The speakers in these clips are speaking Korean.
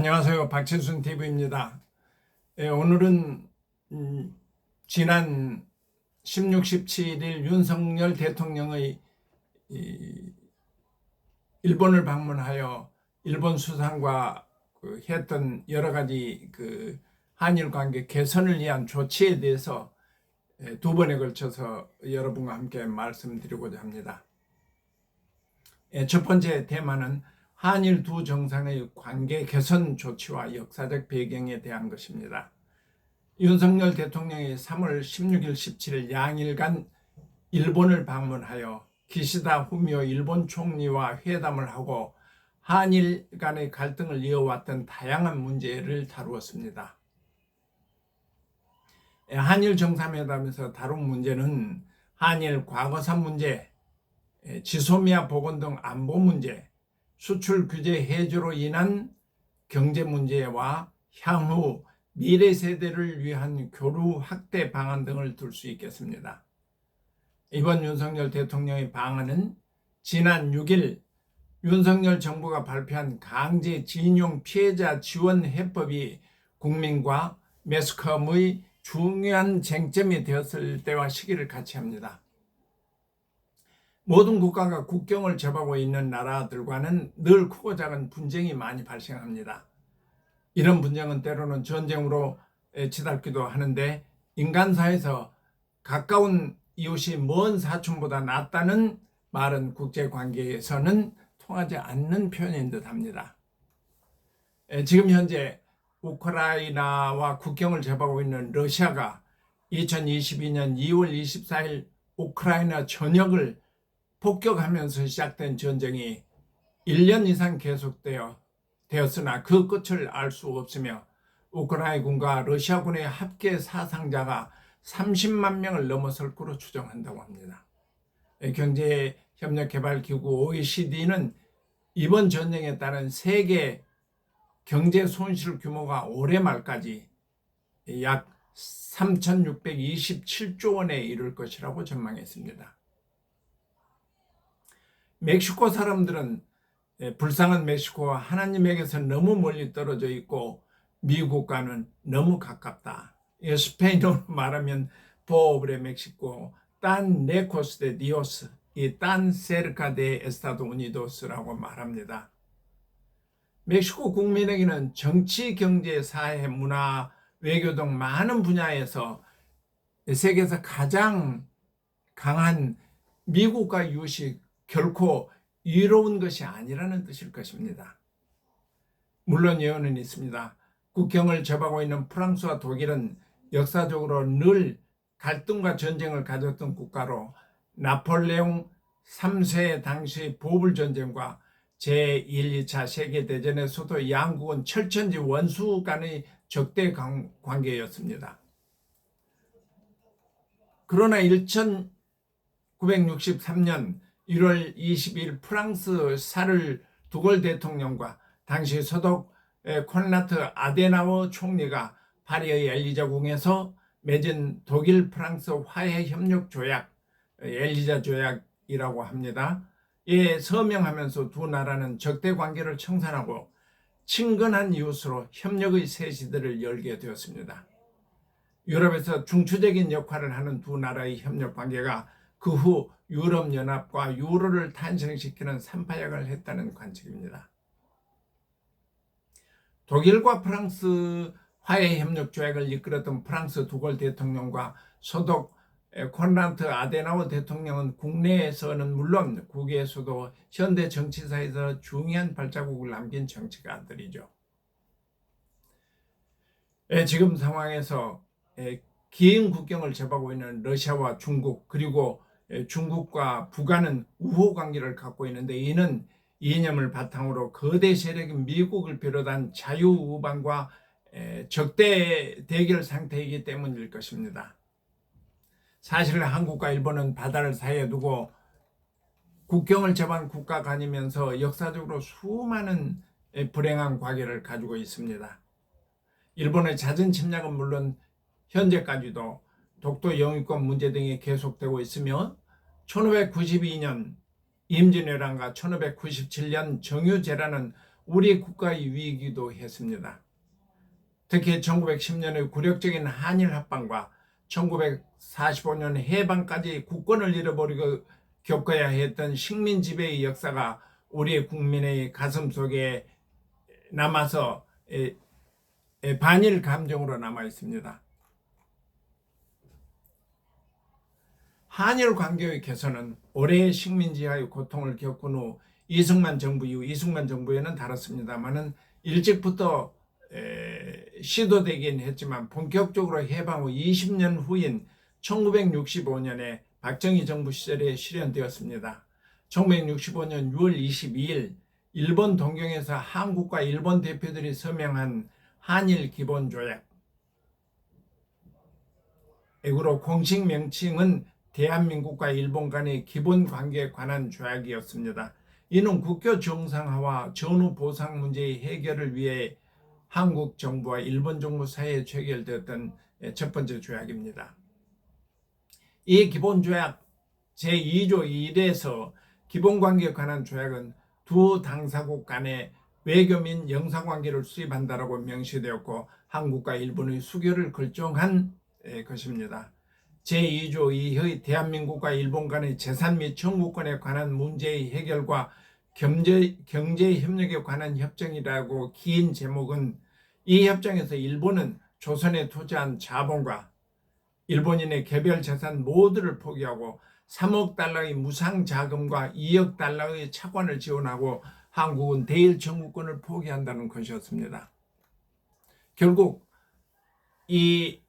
안녕하세요. 박칠순 TV입니다. 오늘은 지난 16, 17일 윤석열 대통령의 일본을 방문하여 일본 수상과 했던 여러 가지 한일 관계 개선을 위한 조치에 대해서 두 번에 걸쳐서 여러분과 함께 말씀드리고자 합니다. 첫 번째 테마는 한일 두 정상의 관계 개선 조치와 역사적 배경에 대한 것입니다. 윤석열 대통령이 3월 16일, 17일 양일간 일본을 방문하여 기시다 후미오 일본 총리와 회담을 하고 한일 간의 갈등을 이어왔던 다양한 문제를 다루었습니다. 한일 정상회담에서 다룬 문제는 한일 과거사 문제, 지소미아 복원 등 안보 문제, 수출 규제 해제로 인한 경제 문제와 향후 미래 세대를 위한 교류 확대 방안 등을 들 수 있겠습니다. 이번 윤석열 대통령의 방안은 지난 6일 윤석열 정부가 발표한 강제징용 피해자 지원 해법이 국민과 매스컴의 중요한 쟁점이 되었을 때와 시기를 같이 합니다. 모든 국가가 국경을 접하고 있는 나라들과는 늘 크고 작은 분쟁이 많이 발생합니다. 이런 분쟁은 때로는 전쟁으로 치닫기도 하는데 인간사에서 가까운 이웃이 먼 사촌보다 낫다는 말은 국제관계에서는 통하지 않는 표현인 듯합니다. 지금 현재 우크라이나와 국경을 접하고 있는 러시아가 2022년 2월 24일 우크라이나 전역을 폭격하면서 시작된 전쟁이 1년 이상 계속되었으나 그 끝을 알 수 없으며 우크라이나군과 러시아군의 합계 사상자가 30만 명을 넘어설 거로 추정한다고 합니다. 경제협력개발기구 OECD는 이번 전쟁에 따른 세계 경제 손실 규모가 올해 말까지 약 3,627조 원에 이를 것이라고 전망했습니다. 멕시코 사람들은 불쌍한 멕시코와 하나님에게서 너무 멀리 떨어져 있고 미국과는 너무 가깝다. 스페인어로 말하면 pobre 멕시코, tan lejos de Dios, tan cerca de Estados Unidos라고 말합니다. 멕시코 국민에게는 정치, 경제, 사회, 문화, 외교 등 많은 분야에서 세계에서 가장 강한 미국과 이웃이 결코 이로운 것이 아니라는 뜻일 것입니다. 물론 예언은 있습니다. 국경을 접하고 있는 프랑스와 독일은 역사적으로 늘 갈등과 전쟁을 가졌던 국가로 나폴레옹 3세 당시 보불전쟁과 제1, 2차 세계대전에서도 양국은 철천지 원수 간의 적대 관계였습니다. 그러나 1963년 1월 20일 프랑스 샤를 두골 대통령과 당시 서독 콘라트 아데나워 총리가 파리의 엘리자궁에서 맺은 독일 프랑스 화해협력조약, 엘리자 조약이라고 합니다. 예, 서명하면서 두 나라는 적대 관계를 청산하고 친근한 이웃으로 협력의 새 시대를 열게 되었습니다. 유럽에서 중추적인 역할을 하는 두 나라의 협력 관계가 그 후 유럽연합과 유로를 탄생시키는 삼파약을 했다는 관측입니다. 독일과 프랑스 화해협력조약을 이끌었던 프랑스 두골 대통령과 서독 콘라트 아데나워 대통령은 국내에서는 물론 국외에서도 현대 정치사에서 중요한 발자국을 남긴 정치가들이죠. 지금 상황에서 긴 국경을 접하고 있는 러시아와 중국, 그리고 중국과 북한은 우호 관계를 갖고 있는데 이는 이념을 바탕으로 거대 세력인 미국을 비롯한 자유우방과 적대 대결 상태이기 때문일 것입니다. 사실 한국과 일본은 바다를 사이에 두고 국경을 접한 국가 간이면서 역사적으로 수많은 불행한 과거를 가지고 있습니다. 일본의 잦은 침략은 물론 현재까지도 독도 영유권 문제 등이 계속되고 있으며 1592년 임진왜란과 1597년 정유재란은 우리 국가의 위기도 했습니다. 특히 1910년의 굴욕적인 한일 합방과 1945년 해방까지 국권을 잃어버리고 겪어야 했던 식민 지배의 역사가 우리 국민의 가슴 속에 남아서 반일 감정으로 남아 있습니다. 한일 관계의 개선은 오래의 식민지하의 고통을 겪은 후 이승만 정부 이후 이승만 정부에는 다뤘습니다만은 일찍부터 시도되긴 했지만 본격적으로 해방 후 20년 후인 1965년에 박정희 정부 시절에 실현되었습니다. 1965년 6월 22일 일본 동경에서 한국과 일본 대표들이 서명한 한일 기본조약, 으로 공식 명칭은 대한민국과 일본 간의 기본관계에 관한 조약이었습니다. 이는 국교 정상화와 전후 보상 문제의 해결을 위해 한국 정부와 일본 정부 사이에 체결되었던 첫 번째 조약입니다. 이 기본조약 제2조 1에서 기본관계에 관한 조약은 두 당사국 간의 외교 및 영사관계를 수립한다라고 명시되었고 한국과 일본의 수교를 결정한 것입니다. 제2조 2의 대한민국과 일본 간의 재산 및 청구권에 관한 문제의 해결과 경제협력에 관한 협정이라고 긴 제목은 이 협정에서 일본은 조선에 투자한 자본과 일본인의 개별 재산 모두를 포기하고 3억 달러의 무상 자금과 2억 달러의 차관을 지원하고 한국은 대일 청구권을 포기한다는 것이었습니다. 결국 이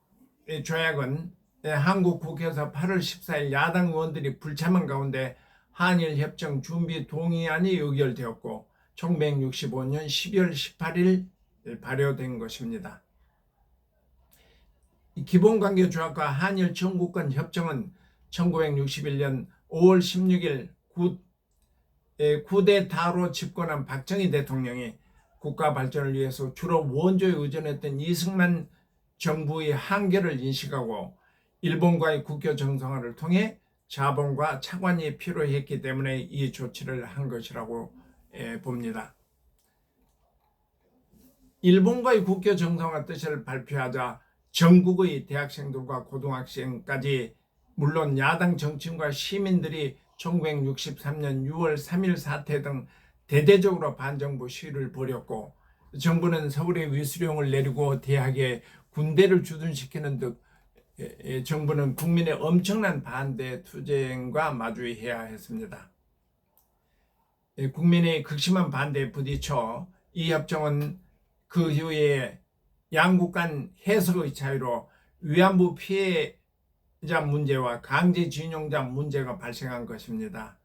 조약은 한국 국회에서 8월 14일 야당 의원들이 불참한 가운데 한일협정 준비 동의안이 의결되었고 1965년 12월 18일 발효된 것입니다. 기본관계 조약과 한일 청구권 협정은 1961년 5월 16일 쿠데타로 집권한 박정희 대통령이 국가 발전을 위해서 주로 원조에 의존했던 이승만 정부의 한계를 인식하고 일본과의 국교 정상화를 통해 자본과 차관이 필요했기 때문에 이 조치를 한 것이라고 봅니다. 일본과의 국교 정상화 뜻을 발표하자 전국의 대학생들과 고등학생까지 물론 야당 정치인과 시민들이 1963년 6월 3일 사태 등 대대적으로 반정부 시위를 벌였고 정부는 서울에 위수령을 내리고 대학에 군대를 주둔시키는 등 정부는 국민의 엄청난 반대 투쟁과 마주해야 했습니다. 국민의 극심한 반대에 부딪혀 이 협정은 그 이후에 양국 간 해석의 차이로 위안부 피해자 문제와 강제징용자 문제가 발생한 것입니다.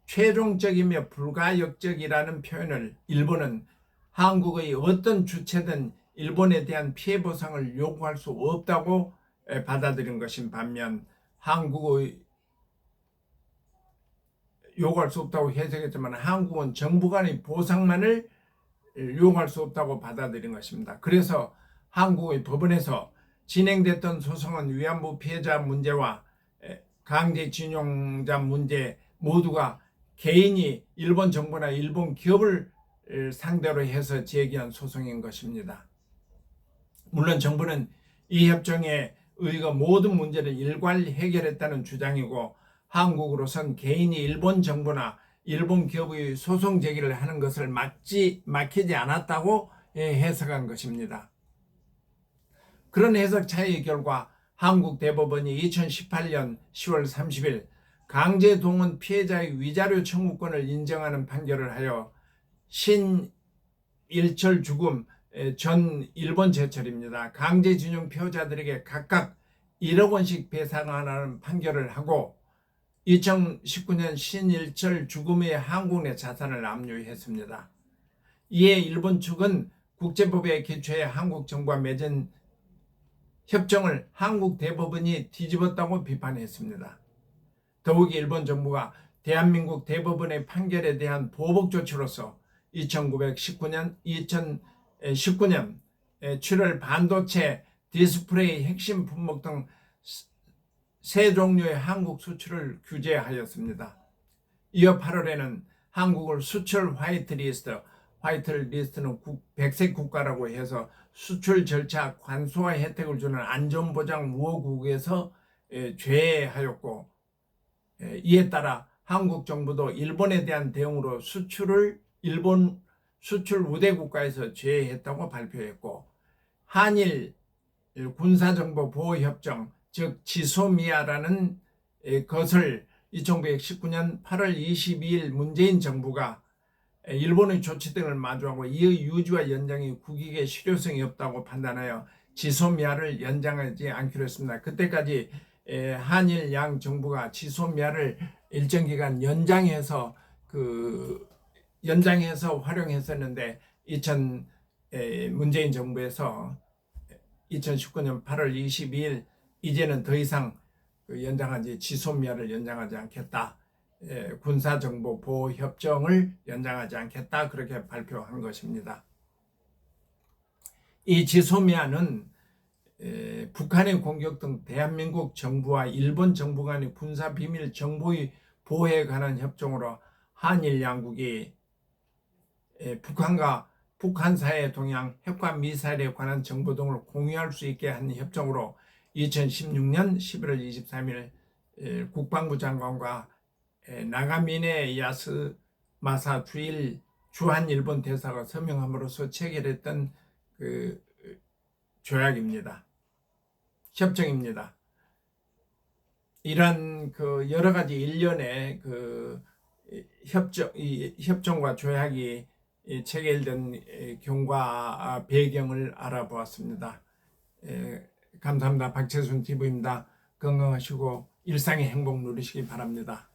최종적이며 불가역적이라는 표현을 일본은 한국의 어떤 주체든 일본에 대한 피해 보상을 요구할 수 없다고 받아들인 것인 반면 한국의 요구할 수 없다고 해석했지만 한국은 정부 간의 보상만을 요구할 수 없다고 받아들인 것입니다. 그래서 한국의 법원에서 진행됐던 소송은 위안부 피해자 문제와 강제징용자 문제 모두가 개인이 일본 정부나 일본 기업을 상대로 해서 제기한 소송인 것입니다. 물론 정부는 이 협정에 의거 모든 문제를 일괄 해결했다는 주장이고 한국으로선 개인이 일본 정부나 일본 기업의 소송 제기를 하는 것을 막히지 않았다고 해석한 것입니다. 그런 해석 차이의 결과 한국 대법원이 2018년 10월 30일 강제동원 피해자의 위자료 청구권을 인정하는 판결을 하여 신일철 죽음 전 일본 제철입니다. 강제징용 피해자들에게 각각 1억 원씩 배상하는 판결을 하고 2019년 신일철 죽음의 한국 내 자산을 압류했습니다. 이에 일본 측은 국제법에 기초해 한국 정부와 맺은 협정을 한국 대법원이 뒤집었다고 비판했습니다. 더욱이 일본 정부가 대한민국 대법원의 판결에 대한 보복 조치로서 2019년 7월 반도체 디스플레이 핵심 품목 등 세 종류의 한국 수출을 규제하였습니다. 이어 8월에는 한국을 수출 화이트리스트, 화이트 리스트는 백색 국가라고 해서 수출 절차 관소와 혜택을 주는 안전보장 우호국에서 제외하였고, 이에 따라 한국 정부도 일본에 대한 대응으로 수출을 일본 수출 우대 국가에서 제외했다고 발표했고, 한일 군사정보보호협정 즉 지소미아라는 것을 1919년 8월 22일 문재인 정부가 일본의 조치 등을 마주하고 이의 유지와 연장이 국익에 실효성이 없다고 판단하여 지소미아를 연장하지 않기로 했습니다. 그때까지 한일 양 정부가 지소미아를 일정 기간 연장해서 활용했었는데 문재인 정부에서 2019년 8월 22일 이제는 더 이상 지소미아를 연장하지 않겠다. 군사정보보호협정을 연장하지 않겠다. 그렇게 발표한 것입니다. 이 지소미아는 북한의 공격 등 대한민국 정부와 일본 정부 간의 군사비밀 정보의 보호에 관한 협정으로 한일 양국이 북한과 북한사의 동향, 핵과 미사일에 관한 정보 등을 공유할 수 있게 한 협정으로 2016년 11월 23일 국방부 장관과 나가미네 야스마사 주한 일본 대사가 서명함으로써 체결했던 조약입니다. 협정입니다. 이런 여러 가지 일련의 협정과 조약이 체결된 경과 배경을 알아보았습니다. 감사합니다. 박재순 TV입니다. 건강하시고 일상의 행복 누리시기 바랍니다.